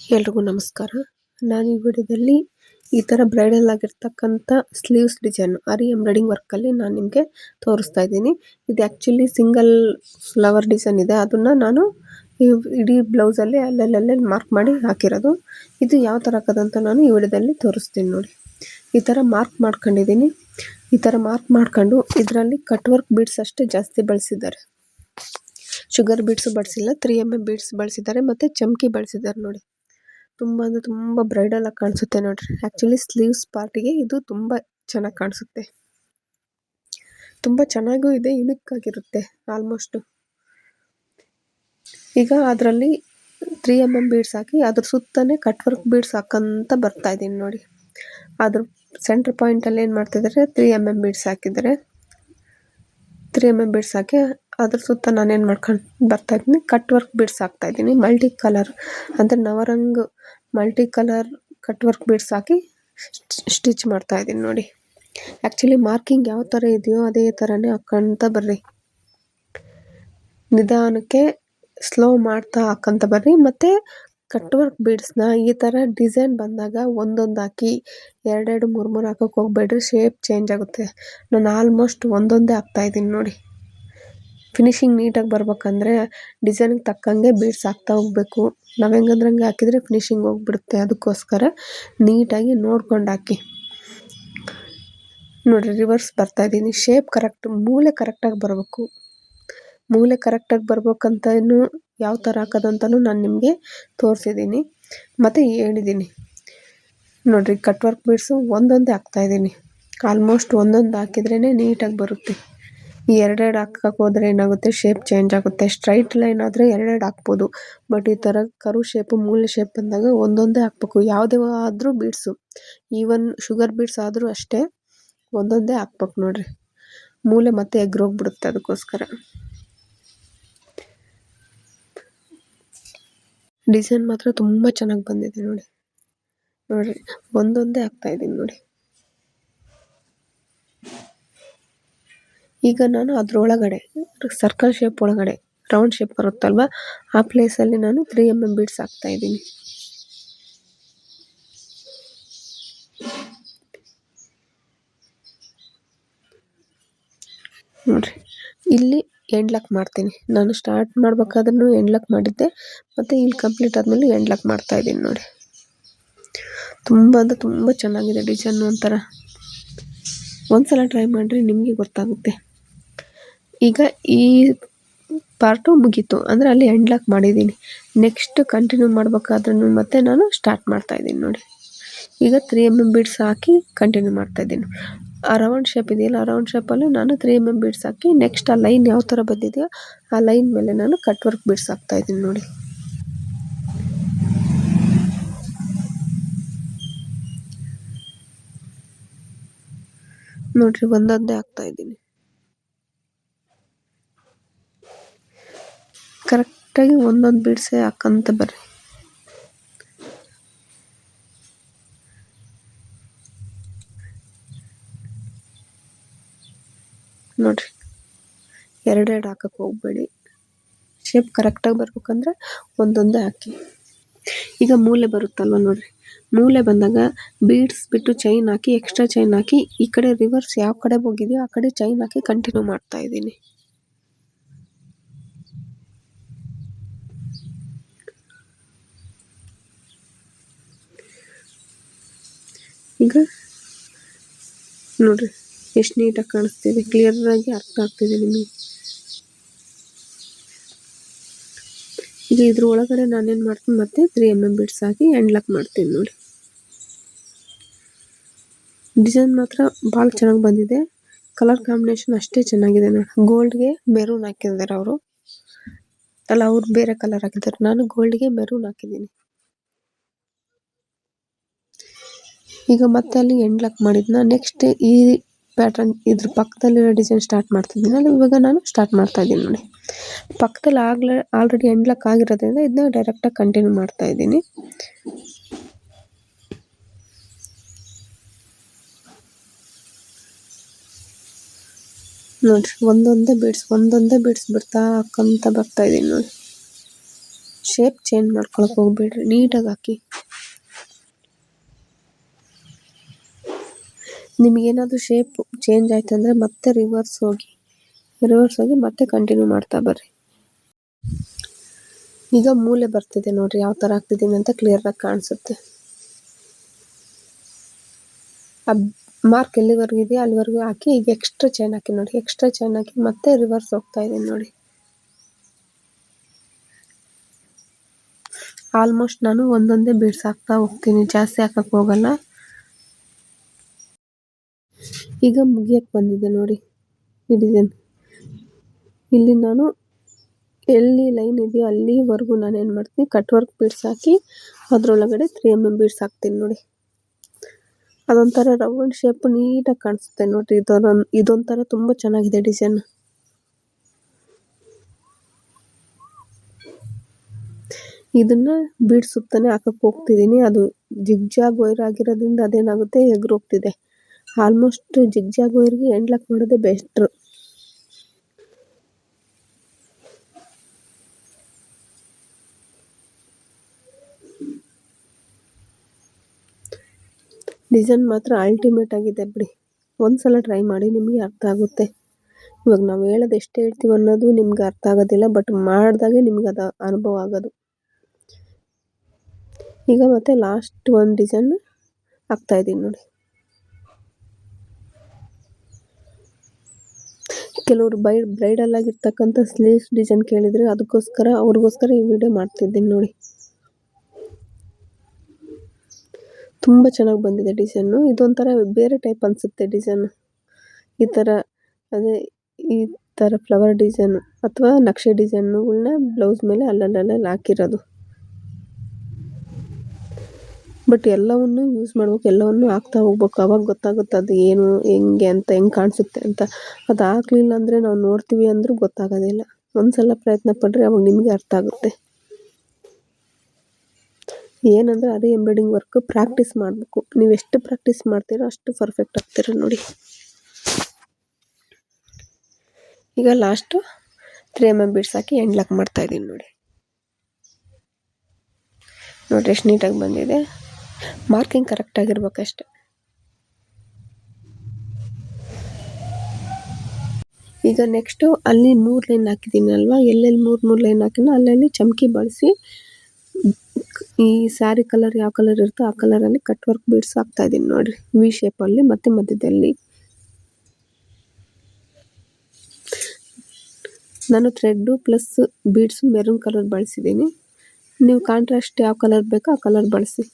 ಎಲ್ರಿಗೂ ನಮಸ್ಕಾರ. ನಾನು ಈ ವಿಡಿಯೋದಲ್ಲಿ ಈ ಥರ ಬ್ರೈಡಲ್ ಆಗಿರ್ತಕ್ಕಂಥ ಸ್ಲೀವ್ಸ್ ಡಿಸೈನ್ ಆರಿ ಎಂಬ್ರಾಯ್ಡಿಂಗ್ ವರ್ಕಲ್ಲಿ ನಾನು ನಿಮಗೆ ತೋರಿಸ್ತಾ ಇದ್ದೀನಿ. ಇದು ಆ್ಯಕ್ಚುಲಿ ಸಿಂಗಲ್ ಫ್ಲವರ್ ಡಿಸೈನ್ ಇದೆ. ಅದನ್ನು ನಾನು ಇಡೀ ಬ್ಲೌಸಲ್ಲಿ ಅಲ್ಲಲ್ಲೇ ಮಾರ್ಕ್ ಮಾಡಿ ಹಾಕಿರೋದು. ಇದು ಯಾವ ಥರ ಹಾಕೋದಂತ ನಾನು ಈ ವಿಡಿಯೋದಲ್ಲಿ ತೋರಿಸ್ತೀನಿ ನೋಡಿ. ಈ ಥರ ಮಾರ್ಕ್ ಮಾಡ್ಕೊಂಡಿದ್ದೀನಿ. ಈ ಥರ ಮಾರ್ಕ್ ಮಾಡ್ಕೊಂಡು ಇದರಲ್ಲಿ ಕಟ್ ವರ್ಕ್ ಬೀಡ್ಸ್ ಅಷ್ಟೇ ಜಾಸ್ತಿ ಬಳಸಿದ್ದಾರೆ. ಶುಗರ್ ಬೀಡ್ಸು ಬಳಸಿಲ್ಲ, 3mm ಬೀಡ್ಸ್ ಬಳಸಿದ್ದಾರೆ ಮತ್ತು ಚಮ್ಕಿ ಬಳಸಿದ್ದಾರೆ ನೋಡಿ. ತುಂಬ ಅಂದರೆ ತುಂಬ ಬ್ರೈಡಲ್ ಆಗಿ ಕಾಣಿಸುತ್ತೆ ನೋಡ್ರಿ. ಆ್ಯಕ್ಚುಲಿ ಸ್ಲೀವ್ಸ್ ಪಾರ್ಟಿಗೆ ಇದು ತುಂಬ ಚೆನ್ನಾಗಿ ಕಾಣಿಸುತ್ತೆ. ತುಂಬ ಚೆನ್ನಾಗೂ ಇದೆ, ಯುನಿಕ್ ಆಗಿರುತ್ತೆ ಆಲ್ಮೋಸ್ಟು. ಈಗ ಅದರಲ್ಲಿ 3mm ಬೀಡ್ಸ್ ಹಾಕಿ ಅದ್ರ ಸುತ್ತನೇ ಕಟ್ ವರ್ಕ್ ಬೀಡ್ಸ್ ಹಾಕಂತ ಬರ್ತಾ ಇದ್ದೀನಿ ನೋಡಿ. ಅದ್ರ ಸೆಂಟ್ರ್ ಪಾಯಿಂಟಲ್ಲಿ ಏನು ಮಾಡ್ತಿದ್ದಾರೆ, 3mm ಬೀಡ್ಸ್ ಹಾಕಿದ್ದಾರೆ. 3mm ಬೀಡ್ಸ್ ಹಾಕಿ ಅದ್ರ ಸುತ್ತ ನಾನೇನು ಮಾಡ್ಕೊಂಡು ಬರ್ತಾ ಇದ್ದೀನಿ, ಕಟ್ ವರ್ಕ್ ಬೀಡ್ಸ್ ಹಾಕ್ತಾ ಇದ್ದೀನಿ. ಮಲ್ಟಿ ಕಲರ್ ಅಂದರೆ Navrang multi colour cut work beads ಹಾಕಿ ಸ್ಟಿಚ್ ಮಾಡ್ತಾ ಇದ್ದೀನಿ ನೋಡಿ. ಆ್ಯಕ್ಚುಲಿ ಮಾರ್ಕಿಂಗ್ ಯಾವ ಥರ ಇದೆಯೋ ಅದೇ ಥರನೇ ಹಾಕ್ಕೊಂತ ಬರ್ರಿ. ನಿಧಾನಕ್ಕೆ ಸ್ಲೋ ಮಾಡ್ತಾ ಹಾಕ್ಕೊಂತ ಬರ್ರಿ. ಮತ್ತು ಕಟ್ ವರ್ಕ್ ಬೀಡ್ಸ್ನ ಈ ಥರ ಡಿಸೈನ್ ಬಂದಾಗ ಒಂದೊಂದು ಹಾಕಿ 2 3 ಹಾಕೋಕೆ ಹೋಗ್ಬೇಡ್ರಿ, ಶೇಪ್ ಚೇಂಜ್ ಆಗುತ್ತೆ. ನಾನು ಆಲ್ಮೋಸ್ಟ್ ಒಂದೊಂದೇ ಹಾಕ್ತಾಯಿದ್ದೀನಿ ನೋಡಿ. ಫಿನಿಶಿಂಗ್ ನೀಟಾಗಿ ಬರ್ಬೇಕಂದ್ರೆ ಡಿಸೈನಿಗೆ ತಕ್ಕಂಗೆ ಬೀಡ್ಸ್ ಹಾಕ್ತಾ ಹೋಗಬೇಕು. ನಾವು ಹೆಂಗಂದ್ರಂಗೆ ಹಾಕಿದರೆ ಫಿನಿಶಿಂಗ್ ಹೋಗ್ಬಿಡುತ್ತೆ. ಅದಕ್ಕೋಸ್ಕರ ನೀಟಾಗಿ ನೋಡ್ಕೊಂಡು ಹಾಕಿ ನೋಡಿರಿ. ರಿವರ್ಸ್ ಬರ್ತಾಯಿದ್ದೀನಿ. ಶೇಪ್ ಕರೆಕ್ಟ್, ಮೂಲೆ ಕರೆಕ್ಟಾಗಿ ಬರಬೇಕು. ಮೂಲೆ ಕರೆಕ್ಟಾಗಿ ಬರ್ಬೇಕಂತನೂ ಯಾವ ಥರ ಹಾಕೋದಂತನೂ ನಾನು ನಿಮಗೆ ತೋರಿಸಿದ್ದೀನಿ ಮತ್ತು ಹೇಳಿದ್ದೀನಿ ನೋಡಿರಿ. ಕಟ್ ವರ್ಕ್ ಬೀಡ್ಸು ಒಂದೊಂದೇ ಹಾಕ್ತಾಯಿದ್ದೀನಿ. ಆಲ್ಮೋಸ್ಟ್ ಒಂದೊಂದು ಹಾಕಿದ್ರೇ ನೀಟಾಗಿ ಬರುತ್ತೆ. ಈ 2 ಹಾಕಕ್ಕೆ ಹೋದರೆ ಏನಾಗುತ್ತೆ, ಶೇಪ್ ಚೇಂಜ್ ಆಗುತ್ತೆ. ಸ್ಟ್ರೈಟ್ ಲೈನ್ ಆದರೆ 2 ಹಾಕ್ಬೋದು. ಬಟ್ ಈ ಥರ ಕರು ಶೇಪು, ಮೂಲೆ ಶೇಪ್ ಬಂದಾಗ ಒಂದೊಂದೇ ಹಾಕ್ಬೇಕು. ಯಾವುದೇ ಆದರೂ ಬೀಡ್ಸು, ಈವನ್ ಶುಗರ್ ಬೀಡ್ಸ್ ಆದರೂ ಅಷ್ಟೇ ಒಂದೊಂದೇ ಹಾಕ್ಬೇಕು ನೋಡಿರಿ. ಮೂಲೆ ಮತ್ತೆ ಎಗ್ರೋಗ್ಬಿಡುತ್ತೆ. ಅದಕ್ಕೋಸ್ಕರ ಡಿಸೈನ್ ಮಾತ್ರ ತುಂಬ ಚೆನ್ನಾಗಿ ಬಂದಿದೆ ನೋಡಿ. ನೋಡಿರಿ, ಒಂದೊಂದೇ ಹಾಕ್ತಾಯಿದ್ದೀನಿ ನೋಡಿ. ಈಗ ನಾನು ಅದರೊಳಗಡೆ ಸರ್ಕಲ್ ಶೇಪ್ ಒಳಗಡೆ ರೌಂಡ್ ಶೇಪ್ ಬರುತ್ತಲ್ವ, ಆ ಪ್ಲೇಸಲ್ಲಿ ನಾನು 3mm ಬೀಡ್ಸ್ ಹಾಕ್ತಾಯಿದ್ದೀನಿ. ನೋಡಿರಿ, ಇಲ್ಲಿ ಎಂಡ್ ಲಾಕ್ ಮಾಡ್ತೀನಿ. ನಾನು ಸ್ಟಾರ್ಟ್ ಮಾಡ್ಬೇಕಾದ್ರೂ ಎಂಡ್ ಲಾಕ್ ಮಾಡಿದ್ದೆ, ಮತ್ತು ಇಲ್ಲಿ ಕಂಪ್ಲೀಟ್ ಆದಮೇಲೆ ಎಂಡ್ ಲಾಕ್ ಮಾಡ್ತಾಯಿದ್ದೀನಿ ನೋಡಿ. ತುಂಬ ಅಂದರೆ ತುಂಬ ಚೆನ್ನಾಗಿದೆ ಡಿಸೈನು. ಒಂಥರ ಒಂದ್ಸಲ ಟ್ರೈ ಮಾಡಿರಿ, ನಿಮಗೆ ಗೊತ್ತಾಗುತ್ತೆ. ಈಗ ಈ ಪಾರ್ಟು ಮುಗೀತು ಅಂದರೆ ಅಲ್ಲಿ ಎಂಡ್ ಲಾಕ್ ಮಾಡಿದ್ದೀನಿ. ನೆಕ್ಸ್ಟ್ ಕಂಟಿನ್ಯೂ ಮಾಡಬೇಕಾದ್ರೂ ಮತ್ತೆ ನಾನು ಸ್ಟಾರ್ಟ್ ಮಾಡ್ತಾಯಿದ್ದೀನಿ ನೋಡಿ. ಈಗ 3mm ಬೀಡ್ಸ್ ಹಾಕಿ ಕಂಟಿನ್ಯೂ ಮಾಡ್ತಾಯಿದ್ದೀನಿ. ಆ ರೌಂಡ್ ಶೇಪ್ ಇದೆಯಲ್ಲ, ಆ ರೌಂಡ್ ಶೇಪಲ್ಲಿ ನಾನು 3mm ಬೀಡ್ಸ್ ಹಾಕಿ ನೆಕ್ಸ್ಟ್ ಆ ಲೈನ್ ಯಾವ ಥರ ಬಂದಿದೆಯೋ ಆ ಲೈನ್ ಮೇಲೆ ನಾನು ಕಟ್ ವರ್ಕ್ ಬೀಡ್ಸ್ ಹಾಕ್ತಾಯಿದ್ದೀನಿ ನೋಡಿ. ನೋಡಿರಿ, ಒಂದೊಂದೇ ಹಾಕ್ತಾಯಿದ್ದೀನಿ. ಕರೆಕ್ಟಾಗಿ ಒಂದೊಂದು ಬೀಡ್ಸೇ ಹಾಕಂತ ಬರ್ರಿ. ನೋಡಿರಿ, 2 ಹಾಕಕ್ಕೆ ಹೋಗಬೇಡಿ. ಶೇಪ್ ಕರೆಕ್ಟಾಗಿ ಬರ್ಬೇಕಂದ್ರೆ ಒಂದೊಂದೇ ಹಾಕಿ. ಈಗ ಮೂಲೆ ಬರುತ್ತಲ್ವ ನೋಡಿರಿ, ಮೂಲೆ ಬಂದಾಗ ಬೀಡ್ಸ್ ಬಿಟ್ಟು ಚೈನ್ ಹಾಕಿ, ಎಕ್ಸ್ಟ್ರಾ ಚೈನ್ ಹಾಕಿ, ಈ ಕಡೆ ರಿವರ್ಸ್ ಯಾವ ಕಡೆ ಹೋಗಿದೆಯೋ ಆ ಕಡೆ ಚೈನ್ ಹಾಕಿ ಕಂಟಿನ್ಯೂ ಮಾಡ್ತಾಯಿದ್ದೀನಿ. ಈಗ ನೋಡಿರಿ ಎಷ್ಟು ನೀಟಾಗಿ ಕಾಣಿಸ್ತಿದೆ, ಕ್ಲಿಯರಾಗಿ ಅರ್ಥ ಆಗ್ತಿದೆ ನಿಮಗೆ. ಈಗ ಇದ್ರ ಒಳಗಡೆ ನಾನೇನು ಮಾಡ್ತೀನಿ, ಮತ್ತೆ 3mm ಬೀಡ್ಸ್ ಹಾಕಿ ಎಂಡ್ ಲಾಕ್ ಮಾಡ್ತೀನಿ ನೋಡಿ. ಡಿಸೈನ್ ಮಾತ್ರ ಭಾಳ ಚೆನ್ನಾಗಿ ಬಂದಿದೆ. ಕಲರ್ ಕಾಂಬಿನೇಷನ್ ಅಷ್ಟೇ ಚೆನ್ನಾಗಿದೆ ನೋಡಿ. ಗೋಲ್ಡ್ಗೆ ಮೆರೂನ್ ಹಾಕಿದ್ದಾರೆ ಅವರು, ಅಲ್ಲ ಅವ್ರು ಬೇರೆ ಕಲರ್ ಹಾಕಿದ್ದಾರೆ, ನಾನು ಗೋಲ್ಡ್ಗೆ ಮೆರೂನ್ ಹಾಕಿದ್ದೀನಿ. ಈಗ ಮತ್ತೆ ಅಲ್ಲಿ ಎಂಡ್ ಲಾಕ್ ಮಾಡಿದ್ನ ನೆಕ್ಸ್ಟ್ ಈ ಪ್ಯಾಟ್ರನ್ ಇದ್ರ ಪಕ್ಕದಲ್ಲಿರೋ ಡಿಸೈನ್ ಸ್ಟಾರ್ಟ್ ಮಾಡ್ತಿದ್ದೀನಿ ಅಲ್ಲ, ಇವಾಗ ನಾನು ಸ್ಟಾರ್ಟ್ ಮಾಡ್ತಾಯಿದ್ದೀನಿ ನೋಡಿ. ಪಕ್ಕದಲ್ಲಿ ಆಲ್ರೆಡಿ ಎಂಡ್ ಲಾಕ್ ಆಗಿರೋದ್ರಿಂದ ಇದನ್ನ ಡೈರೆಕ್ಟಾಗಿ ಕಂಟಿನ್ಯೂ ಮಾಡ್ತಾಯಿದ್ದೀನಿ. ನೋಡಿರಿ, ಒಂದೊಂದೇ ಬೀಡ್ಸ್ ಬಿಡ್ತಾ ಹಾಕ್ಕಂತ ಬರ್ತಾಯಿದ್ದೀನಿ ನೋಡಿ. ಶೇಪ್ ಚೇಂಜ್ ಮಾಡ್ಕೊಳಕ್ ಹೋಗ್ಬೇಡ್ರಿ, ನೀಟಾಗಿ ಹಾಕಿ. ನಿಮಗೇನಾದರೂ ಶೇಪ್ ಚೇಂಜ್ ಆಯ್ತು ಅಂದರೆ ಮತ್ತೆ ರಿವರ್ಸ್ ಹೋಗಿ ಮತ್ತೆ ಕಂಟಿನ್ಯೂ ಮಾಡ್ತಾ ಬರ್ರಿ. ಈಗ ಮೂಲೆ ಬರ್ತಿದೆ ನೋಡ್ರಿ, ಯಾವ ಥರ ಹಾಕ್ತಿದ್ದೀನಿ ಅಂತ ಕ್ಲಿಯರಾಗಿ ಕಾಣಿಸುತ್ತೆ. ಆ ಮಾರ್ಕ್ ಎಲ್ಲಿವರೆಗೂ ಇದೆಯೋ ಅಲ್ಲಿವರೆಗೂ ಹಾಕಿ ಈಗ ಎಕ್ಸ್ಟ್ರಾ ಚೈನ್ ಹಾಕಿ ನೋಡಿ. ಎಕ್ಸ್ಟ್ರಾ ಚೈನ್ ಹಾಕಿ ಮತ್ತೆ ರಿವರ್ಸ್ ಹೋಗ್ತಾ ಇದ್ದೀನಿ ನೋಡಿ. ಆಲ್ಮೋಸ್ಟ್ ನಾನು ಒಂದೊಂದೇ ಬೀಡ್ಸ್ ಹಾಕ್ತಾ ಹೋಗ್ತೀನಿ, ಜಾಸ್ತಿ ಹಾಕಕ್ಕೆ ಹೋಗಲ್ಲ. ಈಗ ಮುಗಿಯಕ್ಕೆ ಬಂದಿದೆ ನೋಡಿ ಈ ಡಿಸೈನ್. ಇಲ್ಲಿ ನಾನು ಎಲ್ಲಿ ಲೈನ್ ಇದೆಯೋ ಅಲ್ಲಿವರೆಗೂ ನಾನು ಏನು ಮಾಡ್ತೀನಿ, ಕಟ್ ವರ್ಕ್ ಬೀಡ್ಸ್ ಹಾಕಿ ಅದರೊಳಗಡೆ 3mm ಬೀಡ್ಸ್ ಹಾಕ್ತೀನಿ ನೋಡಿ. ಅದೊಂಥರ ರೌಂಡ್ ಶೇಪ್ ನೀಟಾಗಿ ಕಾಣಿಸುತ್ತೆ ನೋಡ್ರಿ. ಇದೊಂಥರ ತುಂಬ ಚೆನ್ನಾಗಿದೆ ಡಿಸೈನ್. ಇದನ್ನ ಬೀಡ್ಸ್ ಸುತ್ತಾನೆ ಹಾಕಕ್ಕೆ ಹೋಗ್ತಿದ್ದೀನಿ. ಅದು ಜಿಗ್ಜಾಗ್ ವೈರ್ ಆಗಿರೋದ್ರಿಂದ ಅದೇನಾಗುತ್ತೆ, ಎಗ್ರೋಗ್ತಿದೆ. ಆಲ್ಮೋಸ್ಟ್ ಜಿಗ್ಜಾಗ್ ವೈರ್ಗೆ ಎಂಡ್ ಲಾಕ್ ಮಾಡೋದೇ ಬೆಸ್ಟ್ರು. ಡಿಸೈನ್ ಮಾತ್ರ ಅಲ್ಟಿಮೇಟ್ ಆಗಿದೆ ಬಿಡಿ. ಒಂದ್ಸಲ ಟ್ರೈ ಮಾಡಿ, ನಿಮಗೆ ಅರ್ಥ ಆಗುತ್ತೆ. ಇವಾಗ ನಾವು ಹೇಳೋದು ಎಷ್ಟು ಹೇಳ್ತೀವಿ ಅನ್ನೋದು ನಿಮ್ಗೆ ಅರ್ಥ ಆಗೋದಿಲ್ಲ, ಬಟ್ ಮಾಡಿದಾಗೆ ನಿಮ್ಗೆ ಅದು ಅನುಭವ ಆಗೋದು. ಈಗ ಮತ್ತೆ ಲಾಸ್ಟ್ ಒಂದು ಡಿಸೈನ್ ಹಾಕ್ತಾ ಇದ್ದೀನಿ ನೋಡಿ. ಕೆಲವರು ಬ್ರೈಡಲ್ ಆಗಿರ್ತಕ್ಕಂಥ ಸ್ಲೀವ್ಸ್ ಡಿಸೈನ್ ಕೇಳಿದರೆ ಅವ್ರಿಗೋಸ್ಕರ ಈ ವಿಡಿಯೋ ಮಾಡ್ತಿದ್ದೀನಿ ನೋಡಿ. ತುಂಬ ಚೆನ್ನಾಗಿ ಬಂದಿದೆ ಡಿಸೈನು. ಇದೊಂಥರ ಬೇರೆ ಟೈಪ್ ಅನಿಸುತ್ತೆ ಡಿಸೈನು. ಈ ಥರ ಫ್ಲವರ್ ಡಿಸೈನು ಅಥವಾ ನಕ್ಷೆ ಡಿಸೈನುಗಳನ್ನ ಬ್ಲೌಸ್ ಮೇಲೆ ಅಲ್ಲಲ್ಲಿ ಹಾಕಿರೋದು. ಬಟ್ ಎಲ್ಲವನ್ನು ಯೂಸ್ ಮಾಡ್ಬೇಕು, ಎಲ್ಲವನ್ನು ಹಾಕ್ತಾ ಹೋಗ್ಬೇಕು. ಅವಾಗ ಗೊತ್ತಾಗುತ್ತೆ ಅದು ಏನು ಹೆಂಗೆ ಅಂತ, ಹೆಂಗೆ ಕಾಣಿಸುತ್ತೆ ಅಂತ. ಅದು ಹಾಕ್ಲಿಲ್ಲ ಅಂದರೆ ನಾವು ನೋಡ್ತೀವಿ ಅಂದರೂ ಗೊತ್ತಾಗೋದಿಲ್ಲ. ಒಂದ್ಸಲ ಪ್ರಯತ್ನ ಪಡ್ರಿ, ಅವಾಗ ನಿಮಗೆ ಅರ್ಥ ಆಗುತ್ತೆ. ಏನಂದರೆ ಅದೇ ಎಂಬ್ರಾಯ್ಡಿಂಗ್ ವರ್ಕ್ ಪ್ರಾಕ್ಟೀಸ್ ಮಾಡಬೇಕು. ನೀವು ಎಷ್ಟು ಪ್ರಾಕ್ಟೀಸ್ ಮಾಡ್ತೀರೋ ಅಷ್ಟು ಪರ್ಫೆಕ್ಟ್ ಆಗ್ತೀರ ನೋಡಿ. ಈಗ ಲಾಸ್ಟು 3mm ಬೀಡ್ಸ್ ಹಾಕಿ ಎಂಡ್ ಲಾಕ್ ಮಾಡ್ತಾ ಇದ್ದೀನಿ ನೋಡಿ. ನೋಡ್ರಿ ಎಷ್ಟು ನೀಟಾಗಿ ಬಂದಿದೆ. ಮಾರ್ಕಿಂಗ್ ಕರೆಕ್ಟಾಗಿರ್ಬೇಕಷ್ಟೆ. ಈಗ ನೆಕ್ಸ್ಟು ಅಲ್ಲಿ 3 ಲೈನ್ ಹಾಕಿದ್ದೀನಿ ಅಲ್ವಾ, ಎಲ್ಲೆಲ್ಲಿ 3 ಲೈನ್ ಹಾಕಿನೋ ಅಲ್ಲಲ್ಲಿ ಚಮಕಿ ಬಳಸಿ ಈ ಸ್ಯಾರಿ ಕಲರ್ ಯಾವ ಕಲರ್ ಇರುತ್ತೋ ಆ ಕಲರಲ್ಲಿ ಕಟ್ ವರ್ಕ್ ಬೀಡ್ಸ್ ಹಾಕ್ತಾ ಇದ್ದೀನಿ ನೋಡ್ರಿ, ವಿ ಶೇಪಲ್ಲಿ ಮತ್ತೆ ಮಧ್ಯದಲ್ಲಿ. ನಾನು thread plus beads maroon colour ಬಳಸಿದ್ದೀನಿ. ನೀವು ಕಾಂಟ್ರಾಸ್ಟ್ ಯಾವ ಕಲರ್ ಬೇಕೋ ಆ ಕಲರ್ ಬಳಸಿ.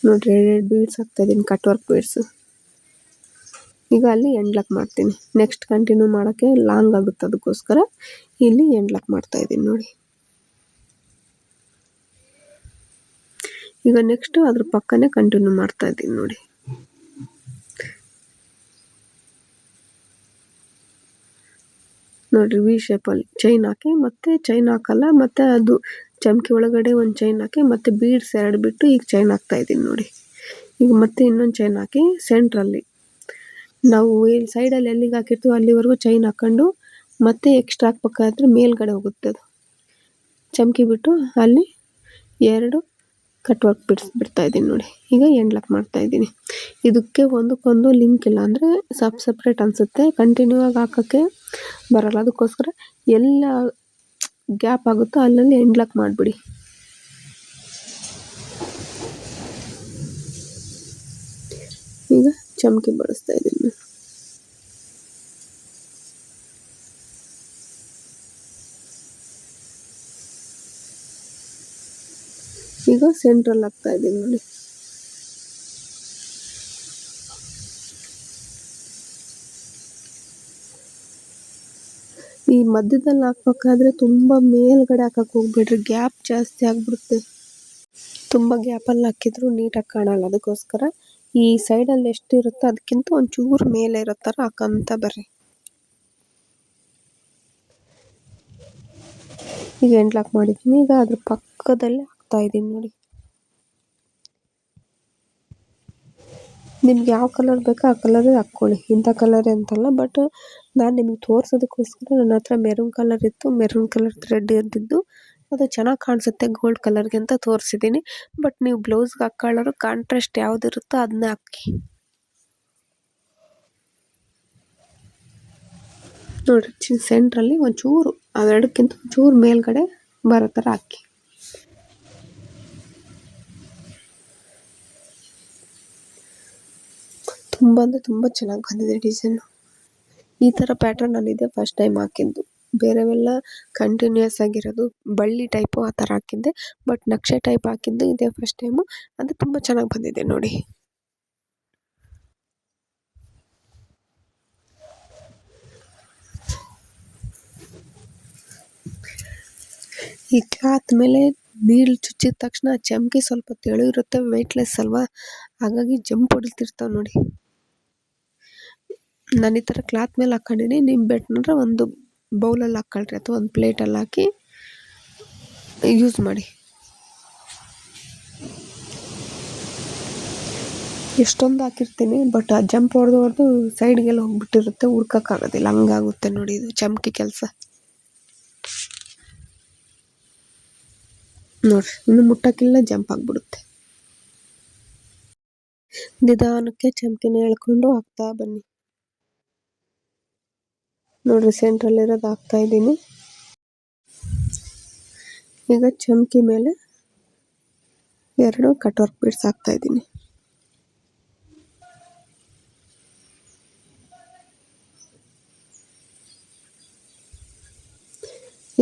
ನೋಡ್ರಿ 2 ಬೀಡ್ಸ್ ಹಾಕ್ತಾಯಿದ್ದೀನಿ, ಕಟ್ ವರ್ಕ್ ಬೀಡ್ಸು. ಈಗ ಅಲ್ಲಿ ಎಂಡ್ ಲಾಕ್ ಮಾಡ್ತೀನಿ. ನೆಕ್ಸ್ಟ್ ಕಂಟಿನ್ಯೂ ಮಾಡೋಕ್ಕೆ ಲಾಂಗ್ ಆಗುತ್ತೆ, ಅದಕ್ಕೋಸ್ಕರ ಇಲ್ಲಿ ಎಂಡ್ ಲಾಕ್ ಮಾಡ್ತಾಯಿದ್ದೀನಿ ನೋಡಿ. ಈಗ ನೆಕ್ಸ್ಟು ಅದ್ರ ಪಕ್ಕನೇ ಕಂಟಿನ್ಯೂ ಮಾಡ್ತಾಯಿದ್ದೀನಿ ನೋಡಿ. ನೋಡ್ರಿ ವಿ ಶೇಪಲ್ಲಿ ಚೈನ್ ಹಾಕಿ ಮತ್ತೆ ಚೈನ್ ಹಾಕಲ್ಲ, ಮತ್ತೆ ಅದು ಚಮಕಿ ಒಳಗಡೆ ಒಂದು ಚೈನ್ ಹಾಕಿ ಮತ್ತೆ ಬೀಡ್ಸ್ 2 ಬಿಟ್ಟು ಈಗ ಚೈನ್ ಹಾಕ್ತಾ ಇದ್ದೀನಿ ನೋಡಿ. ಈಗ ಮತ್ತೆ ಇನ್ನೊಂದು ಚೈನ್ ಹಾಕಿ ಸೆಂಟ್ರಲ್ಲಿ ನಾವು ಸೈಡಲ್ಲಿ ಎಲ್ಲಿಗೆ ಹಾಕಿರ್ತೀವೋ ಅಲ್ಲಿವರೆಗೂ ಚೈನ್ ಹಾಕ್ಕೊಂಡು ಮತ್ತೆ ಎಕ್ಸ್ಟ್ರಾ ಹಾಕ್ಬೇಕಾದ್ರೆ ಮೇಲ್ಗಡೆ ಹೋಗುತ್ತೆ ಅದು. ಚಮಕಿ ಬಿಟ್ಟು ಅಲ್ಲಿ 2 ಕಟ್ ವರ್ಕ್ ಬಿಡ್ತಾ ಇದ್ದೀನಿ ನೋಡಿ. ಈಗ ಎಂಡ್ ಲಾಕ್ ಮಾಡ್ತಾ ಇದ್ದೀನಿ. ಇದಕ್ಕೆ ಒಂದಕ್ಕೊಂದು ಲಿಂಕ್ ಇಲ್ಲ, ಅಂದರೆ ಸಪ್ರೇಟ್ ಅನಿಸುತ್ತೆ, ಕಂಟಿನ್ಯೂ ಆಗಿ ಹಾಕೋಕ್ಕೆ ಬರಲ್ಲ. ಅದಕ್ಕೋಸ್ಕರ ಎಲ್ಲ ಗ್ಯಾಪ್ ಆಗುತ್ತೋ ಅಲ್ಲಲ್ಲಿ ಎಂಡ್ ಲಾಕ್ ಮಾಡಿಬಿಡಿ. ಈಗ ಚಮಕಿ ಬಳಸ್ತಾ ಇದ್ದೀನಿ. ಈಗ ಸೆಂಟ್ರಲ್ ಹಾಕ್ತಾ ಇದ್ದೀನಿ ನೋಡಿ. ಈ ಮಧ್ಯದಲ್ಲಿ ಹಾಕ್ಬೇಕಾದ್ರೆ ತುಂಬ ಮೇಲ್ಗಡೆ ಹಾಕಕ್ಕೆ ಹೋಗ್ಬೇಡ್ರಿ, ಗ್ಯಾಪ್ ಜಾಸ್ತಿ ಆಗಿಬಿಡುತ್ತೆ. ತುಂಬ ಗ್ಯಾಪಲ್ಲಿ ಹಾಕಿದ್ರು ನೀಟಾಗಿ ಕಾಣಲ್ಲ. ಅದಕ್ಕೋಸ್ಕರ ಈ ಸೈಡಲ್ಲಿ ಎಷ್ಟು ಇರುತ್ತೋ ಅದಕ್ಕಿಂತ ಒಂಚೂರು ಮೇಲೆ ಇರೋ ಥರ ಹಾಕಂತ ಬರ್ರಿ. ಈಗ ಎಂಡ್ ಲಾಕ್ ಮಾಡಿದ್ದೀನಿ. ಈಗ ಅದ್ರ ಪಕ್ಕದಲ್ಲೇ ಹಾಕ್ತಾ ಇದ್ದೀನಿ ನೋಡಿ. ನಿಮ್ಗೆ ಯಾವ ಕಲರ್ ಬೇಕೋ ಆ ಕಲರೇ ಹಾಕ್ಕೊಳ್ಳಿ, ಇಂಥ ಕಲರೇ ಅಂತಲ್ಲ, ಬಟ್ ನಾನು ನಿಮಗೆ ತೋರಿಸೋದಕ್ಕೋಸ್ಕರ ನನ್ನ ಹತ್ರ ಮೆರೂನ್ ಕಲರ್ ಇತ್ತು, ಮೆರೂನ್ ಕಲರ್ ಥ್ರೆಡ್ ಇದ್ದಿದ್ದು ಅದು ಚೆನ್ನಾಗಿ ಕಾಣಿಸುತ್ತೆ ಗೋಲ್ಡ್ ಕಲರ್ಗೆ ಅಂತ ತೋರಿಸಿದ್ದೀನಿ. ಬಟ್ ನೀವು ಬ್ಲೌಸ್ಗೆ ಹಾಕ್ಕೊಳ್ಳೋರು ಕಾಂಟ್ರಾಸ್ಟ್ ಯಾವುದಿರುತ್ತೋ ಅದನ್ನೇ ಹಾಕಿ. ನೋಡಿ ಸೆಂಟ್ರಲ್ಲಿ ಒಂಚೂರು ಅವೆರಡಕ್ಕಿಂತ ಒಂಚೂರು ಮೇಲ್ಗಡೆ ಬರೋ ಥರ ಹಾಕಿ. ತುಂಬ ಅಂದರೆ ತುಂಬ ಚೆನ್ನಾಗಿ ಬಂದಿದೆ ಡಿಸೈನು. ಈ ಥರ ಪ್ಯಾಟರ್ನ್ ನಾನಿದೆ ಫಸ್ಟ್ ಟೈಮ್ ಹಾಕಿದ್ದು. ಬೇರೆವೆಲ್ಲ ಕಂಟಿನ್ಯೂಸ್ ಆಗಿರೋದು ಬಳ್ಳಿ ಟೈಪು ಆ ಥರ ಹಾಕಿದ್ದೆ. ಬಟ್ ನಕ್ಷೆ ಟೈಪ್ ಹಾಕಿದ್ದು ಇದೇ ಫಸ್ಟ್ ಟೈಮು. ಅದು ತುಂಬ ಚೆನ್ನಾಗಿ ಬಂದಿದೆ ನೋಡಿ. ಈ ಕ್ಲಾತ್ ಮೇಲೆ ನೀಡ್ಲ್ ಚುಚ್ಚಿದ ತಕ್ಷಣ ಚಮ್ಕಿ ಸ್ವಲ್ಪ ತೆಳು ಇರುತ್ತೆ, ವೆಯ್ಟ್ಲೆಸ್ ಅಲ್ವಾ, ಹಾಗಾಗಿ ಜಂಪ್ ಹೊಡಿತಿರ್ತಾವೆ ನೋಡಿ. ನಾನು ಈ ಥರ ಕ್ಲಾತ್ ಮೇಲೆ ಹಾಕ್ಕೊಂಡಿನಿ. ನಿಮ್ಮ ಬೇಕಂದ್ರೆ ಒಂದು ಬೌಲಲ್ಲಿ ಹಾಕ್ಕೊಳ್ರಿ ಅಥವಾ ಒಂದು ಪ್ಲೇಟಲ್ಲಿ ಹಾಕಿ ಯೂಸ್ ಮಾಡಿ. ಎಷ್ಟೊಂದು ಹಾಕಿರ್ತೀನಿ, ಬಟ್ ಆ ಜಂಪ್ ಹೊಡೆದು ಸೈಡ್ಗೆಲ್ಲ ಹೋಗ್ಬಿಟ್ಟಿರುತ್ತೆ, ಹುಡ್ಕೋಕ್ಕಾಗೋದಿಲ್ಲ, ಹಂಗಾಗುತ್ತೆ ನೋಡಿ ಇದು ಚಮ್ಕಿ ಕೆಲಸ. ನೋಡ್ರಿ ಇನ್ನು ಮುಟ್ಟಕ್ಕಿಲ್ಲ, ಜಂಪ್ ಆಗಿಬಿಡುತ್ತೆ. ನಿಧಾನಕ್ಕೆ ಚಮ್ಕಿನ ಎಳ್ಕೊಂಡು ಹಾಕ್ತಾ ಬನ್ನಿ. ನೋಡ್ರಿ ಸೆಂಟ್ರಲ್ಲಿರೋದು ಹಾಕ್ತಾ ಇದ್ದೀನಿ. ಈಗ ಚಮ್ಕಿ ಮೇಲೆ 2 ಕಟ್ ವರ್ಕ್ ಬೀಡ್ಸ್ ಹಾಕ್ತಾ ಇದ್ದೀನಿ.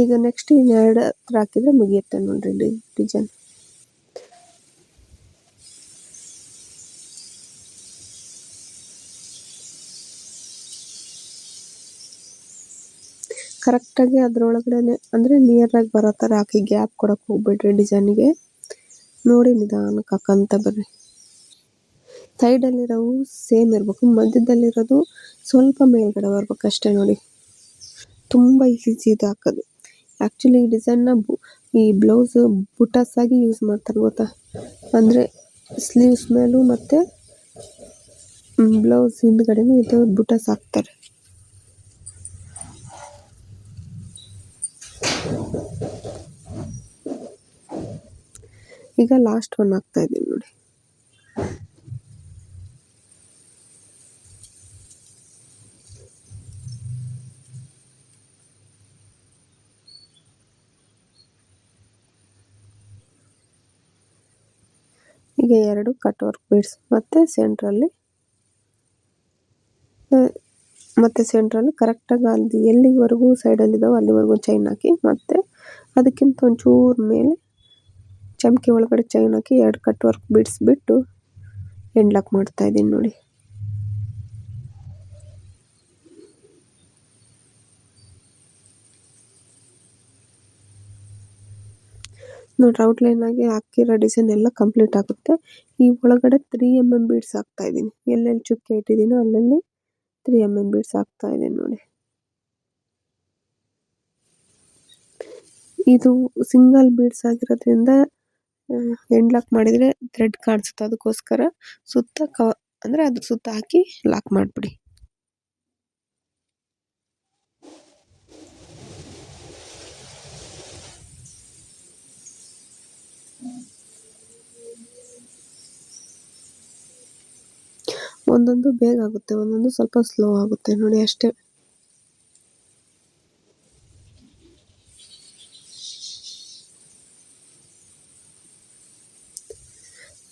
ಈಗ ನೆಕ್ಸ್ಟ್ ಇನ್ನೆರಡು ಹತ್ರ ಹಾಕಿದ್ರೆ ಮುಗಿಯುತ್ತೆ ನೋಡ್ರಿ ಡಿಸೈನ್. ಕರೆಕ್ಟಾಗಿ ಅದರೊಳಗಡೆ ಅಂದರೆ ನಿಯರಾಗಿ ಬರೋ ಥರ ಹಾಕಿ, ಗ್ಯಾಪ್ ಕೊಡೋಕೆ ಹೋಗ್ಬೇಡ್ರಿ ಡಿಸೈನಿಗೆ. ನೋಡಿ ನಿಧಾನಕ್ಕೆ ಹಾಕಂತ ಬರ್ರಿ. ಸೈಡಲ್ಲಿರೋವು ಸೇಮ್ ಇರಬೇಕು, ಮಧ್ಯದಲ್ಲಿರೋದು ಸ್ವಲ್ಪ ಮೇಲ್ಗಡೆ ಬರ್ಬೇಕು ಅಷ್ಟೇ ನೋಡಿ. ತುಂಬ ಈಸಿ ಇದು ಹಾಕೋದು. ಆ್ಯಕ್ಚುಲಿ ಈ ಡಿಸೈನ್ನ ಈ ಬ್ಲೌಸ್ ಬುಟಾಸ್ ಆಗಿ ಯೂಸ್ ಮಾಡ್ತಾರೆ ಗೊತ್ತಾ, ಅಂದರೆ ಸ್ಲೀವ್ಸ್ ಮೇಲೂ ಮತ್ತು ಬ್ಲೌಸ್ ಹಿಂದ್ಗಡೆನೂ ಇದು ಬುಟಾಸ್ ಹಾಕ್ತಾರೆ. ಈಗ ಲಾಸ್ಟ್ ಒನ್ ಹಾಕ್ತಾ ಇದ್ದೀನಿ ನೋಡಿ. ಈಗ 2 ಕಟ್ ವರ್ಕ್ ಬೀಡ್ಸ್ ಮತ್ತು ಸೆಂಟ್ರಲ್ಲಿ ಕರೆಕ್ಟಾಗಿ ಅಲ್ಲಿ ಎಲ್ಲಿವರೆಗೂ ಸೈಡಲ್ಲಿದ್ದಾವೆ ಅಲ್ಲಿವರೆಗೂ ಚೈನ್ ಹಾಕಿ, ಮತ್ತು ಅದಕ್ಕಿಂತ ಒಂಚೂರು ಮೇಲೆ ಚಮ್ಕಿ ಒಳಗಡೆ ಚೈನ್ ಹಾಕಿ 2 ಕಟ್ ವರ್ಕ್ ಬೀಡ್ಸ್ ಬಿಟ್ಟು ಎಂಡ್ ಲಾಕ್ ಮಾಡ್ತಾ ಇದ್ದೀನಿ ನೋಡಿ. ನೋಡ್ರಿ ಔಟ್ಲೈನ್ ಆಗಿ ಹಾಕಿರೋ ಡಿಸೈನ್ ಎಲ್ಲ ಕಂಪ್ಲೀಟ್ ಆಗುತ್ತೆ. ಈ ಒಳಗಡೆ 3 mm ಬೀಡ್ಸ್ ಹಾಕ್ತಾ ಇದ್ದೀನಿ. ಎಲ್ಲೆಲ್ಲಿ ಚುಕ್ಕೆ ಇಟ್ಟಿದ್ದೀನೋ ಅಲ್ಲಲ್ಲಿ 3 mm ಬೀಡ್ಸ್ ಹಾಕ್ತಾ ಇದ್ದೀನಿ ನೋಡಿ. ಇದು ಸಿಂಗಲ್ ಬೀಡ್ಸ್ ಆಗಿರೋದ್ರಿಂದ ಎಂಡ್ ಲಾಕ್ ಮಾಡಿದರೆ ಥ್ರೆಡ್ ಕಾಣಿಸುತ್ತೆ, ಅದಕ್ಕೋಸ್ಕರ ಸುತ್ತ ಅಂದರೆ ಅದ್ರ ಸುತ್ತ ಹಾಕಿ ಲಾಕ್ ಮಾಡಿಬಿಡಿ. ಒಂದೊಂದು ಬೇಗ ಆಗುತ್ತೆ, ಒಂದೊಂದು ಸ್ವಲ್ಪ ಸ್ಲೋ ಆಗುತ್ತೆ ನೋಡಿ ಅಷ್ಟೇ.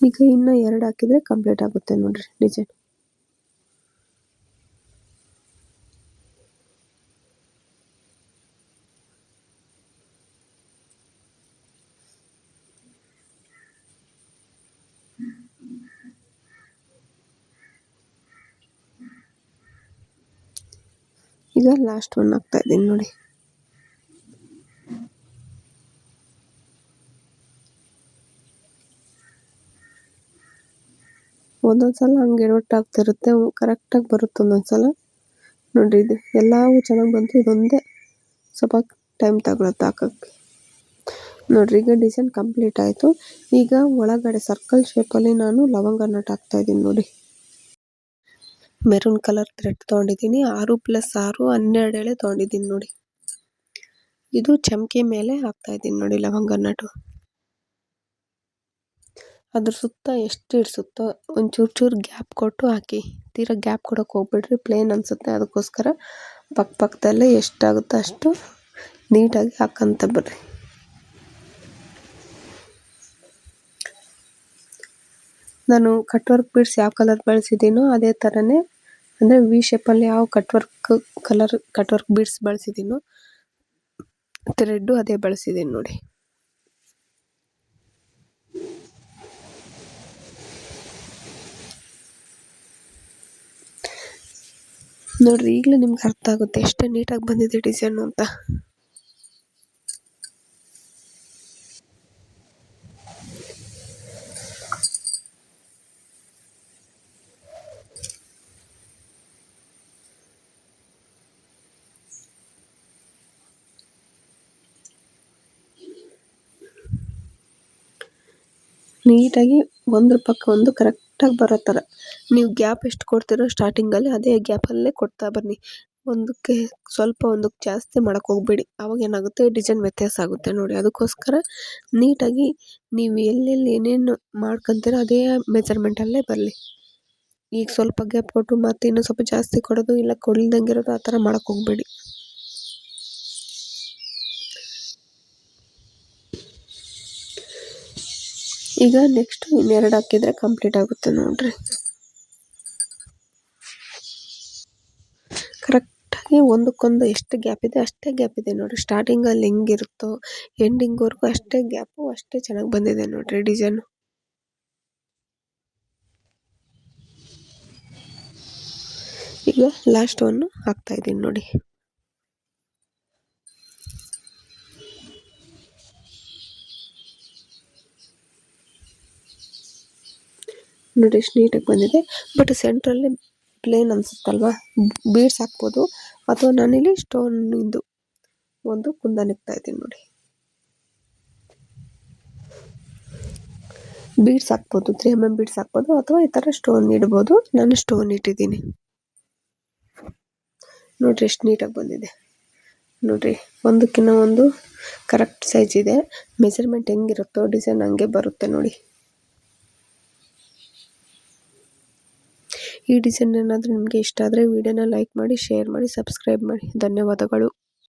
ಈಗ ಇನ್ನು 2 ಹಾಕಿದರೆ ಕಂಪ್ಲೀಟ್ ಆಗುತ್ತೆ ನೋಡ್ರಿ ಡಿಸೈನ್. ಈಗ ಲಾಸ್ಟ್ ಒನ್ ಹಾಕ್ತಾ ಇದ್ದೀನಿ ನೋಡಿ. ಒಂದೊಂದ್ಸಲ ಹಂಗೆ ಆಗ್ತಿರುತ್ತೆ, ಕರೆಕ್ಟಾಗಿ ಬರುತ್ತೆ ಒಂದೊಂದ್ಸಲ. ನೋಡಿರಿ ಇದು ಎಲ್ಲವೂ ಚೆನ್ನಾಗಿ ಬಂತು, ಇದೊಂದೇ ಸ್ವಲ್ಪ ಟೈಮ್ ತಗೊಳುತ್ತೆ ಹಾಕೋಕ್ಕೆ. ನೋಡಿರಿ ಈಗ ಡಿಸೈನ್ ಕಂಪ್ಲೀಟ್ ಆಯಿತು. ಈಗ ಒಳಗಡೆ ಸರ್ಕಲ್ ಶೇಪಲ್ಲಿ ನಾನು ಲವಂಗ ನಟ್ ಹಾಕ್ತಾ ಇದ್ದೀನಿ ನೋಡಿ. ಮೆರೂನ್ ಕಲರ್ ಥ್ರೆಡ್ ತೊಗೊಂಡಿದ್ದೀನಿ. 6+6 12 ಎಳೆ ತೊಗೊಂಡಿದ್ದೀನಿ ನೋಡಿ. ಇದು ಚಮಕಿ ಮೇಲೆ ಹಾಕ್ತಾ ಇದ್ದೀನಿ ನೋಡಿ ಲವಂಗ ನಟು. ಅದ್ರ ಸುತ್ತ ಎಷ್ಟು ಇಡಿಸುತ್ತೋ ಒಂಚೂರು ಗ್ಯಾಪ್ ಕೊಟ್ಟು ಹಾಕಿ. ತೀರಾ ಗ್ಯಾಪ್ ಕೊಡೋಕೆ ಹೋಗ್ಬಿಡ್ರಿ, ಪ್ಲೇನ್ ಅನಿಸುತ್ತೆ. ಅದಕ್ಕೋಸ್ಕರ ಪಕ್ಕದಲ್ಲೇ ಎಷ್ಟಾಗುತ್ತೋ ಅಷ್ಟು ನೀಟಾಗಿ ಹಾಕಂತ ಬರ್ರಿ. ನಾನು ಕಟ್ ವರ್ಕ್ ಬೀಡ್ಸ್ ಯಾವ ಕಲರ್ ಬಳಸಿದ್ದೀನೋ ಅದೇ ಥರನೇ, ಅಂದರೆ ವಿ ಶೇಪಲ್ಲಿ ಯಾವ ಕಟ್ ವರ್ಕ್ ಬೀಡ್ಸ್ ಬಳಸಿದ್ದೀನೋ ಥ್ರೆಡ್ಡು ಅದೇ ಬಳಸಿದ್ದೀನಿ ನೋಡಿ. ನೋಡ್ರಿ, ಈಗಲೂ ನಿಮ್ಗೆ ಅರ್ಥ ಆಗುತ್ತೆ ಎಷ್ಟು ನೀಟಾಗಿ ಬಂದಿದೆ ಡಿಸೈನು ಅಂತ. ನೀಟಾಗಿ ಒಂದ್ರ ಪಕ್ಕ ಒಂದು ಕರೆಕ್ಟಾಗಿ ಬರೋ ಥರ ನೀವು ಗ್ಯಾಪ್ ಎಷ್ಟು ಕೊಡ್ತೀರೋ ಸ್ಟಾರ್ಟಿಂಗಲ್ಲಿ ಅದೇ ಗ್ಯಾಪಲ್ಲೇ ಕೊಡ್ತಾ ಬನ್ನಿ. ಒಂದಕ್ಕೆ ಜಾಸ್ತಿ ಮಾಡೋಕ್ಕೆ ಹೋಗಬೇಡಿ. ಆವಾಗ ಏನಾಗುತ್ತೆ, ಡಿಸೈನ್ ವ್ಯತ್ಯಾಸ ಆಗುತ್ತೆ ನೋಡಿ. ಅದಕ್ಕೋಸ್ಕರ ನೀಟಾಗಿ ನೀವು ಎಲ್ಲೆಲ್ಲಿ ಏನೇನು ಮಾಡ್ಕೊತೀರೋ ಅದೇ ಮೆಜರ್ಮೆಂಟಲ್ಲೇ ಬರಲಿ. ಈಗ ಸ್ವಲ್ಪ ಗ್ಯಾಪ್ ಕೊಟ್ಟು ಮತ್ತೆ ಇನ್ನೂ ಸ್ವಲ್ಪ ಜಾಸ್ತಿ ಕೊಡೋದು, ಇಲ್ಲ ಕೊಡ್ಲ್ದಂಗೆ ಇರೋದು, ಆ ಥರ ಮಾಡೋಕ್ಕೆ ಹೋಗಬೇಡಿ. ಈಗ ನೆಕ್ಸ್ಟ್ ಇನ್ನೆರಡು ಹಾಕಿದರೆ ಕಂಪ್ಲೀಟ್ ಆಗುತ್ತೆ ನೋಡ್ರಿ. ಕರೆಕ್ಟಾಗಿ ಒಂದಕ್ಕೊಂದು ಎಷ್ಟು ಗ್ಯಾಪ್ ಇದೆ ಅಷ್ಟೇ ಗ್ಯಾಪ್ ಇದೆ ನೋಡಿರಿ. ಸ್ಟಾರ್ಟಿಂಗಲ್ಲಿ ಹೆಂಗಿರುತ್ತೋ ಎಂಡಿಂಗ್ವರೆಗೂ ಅಷ್ಟೇ ಗ್ಯಾಪು, ಅಷ್ಟೇ ಚೆನ್ನಾಗಿ ಬಂದಿದೆ ನೋಡಿರಿ ಡಿಸೈನು. ಈಗ ಲಾಸ್ಟ್ ಒನ್ನು ಹಾಕ್ತಾ ಇದ್ದೀನಿ ನೋಡಿ. ನೋಡಿ ಎಷ್ಟು ನೀಟಾಗಿ ಬಂದಿದೆ. ಬಟ್ ಸೆಂಟ್ರಲ್ಲಿ ಪ್ಲೇನ್ ಅನಿಸುತ್ತಲ್ವಾ, ಬೀಡ್ಸ್ ಹಾಕ್ಬೋದು, ಅಥವಾ ನಾನಿಲ್ಲಿ ಸ್ಟೋನ್ ಇದು ಒಂದು ಕುಂದನ್ ಇಡ್ತಾ ಇದ್ದೀನಿ ನೋಡಿ. ಬೀಡ್ಸ್ ಹಾಕ್ಬೋದು, 3mm ಬೀಡ್ಸ್ ಹಾಕ್ಬೋದು, ಅಥವಾ ಈ ಥರ ಸ್ಟೋನ್ ಇಡ್ಬೋದು. ನಾನು ಸ್ಟೋನ್ ಇಟ್ಟಿದ್ದೀನಿ ನೋಡ್ರಿ ಎಷ್ಟು ನೀಟಾಗಿ ಬಂದಿದೆ ನೋಡ್ರಿ. ಒಂದಕ್ಕಿಂತ ಒಂದು ಕರೆಕ್ಟ್ ಸೈಜ್ ಇದೆ. ಮೆಜರ್ಮೆಂಟ್ ಹೆಂಗಿರುತ್ತೋ ಡಿಸೈನ್ ಹಂಗೆ ಬರುತ್ತೆ ನೋಡಿ. ಈ ಡಿಸೈನ್ ಏನಾದರೂ ನಿಮಗೆ ಇಷ್ಟ ಆದರೆ ವಿಡಿಯೋನ ಲೈಕ್ ಮಾಡಿ, ಶೇರ್ ಮಾಡಿ, ಸಬ್ಸ್ಕ್ರೈಬ್ ಮಾಡಿ. ಧನ್ಯವಾದಗಳು.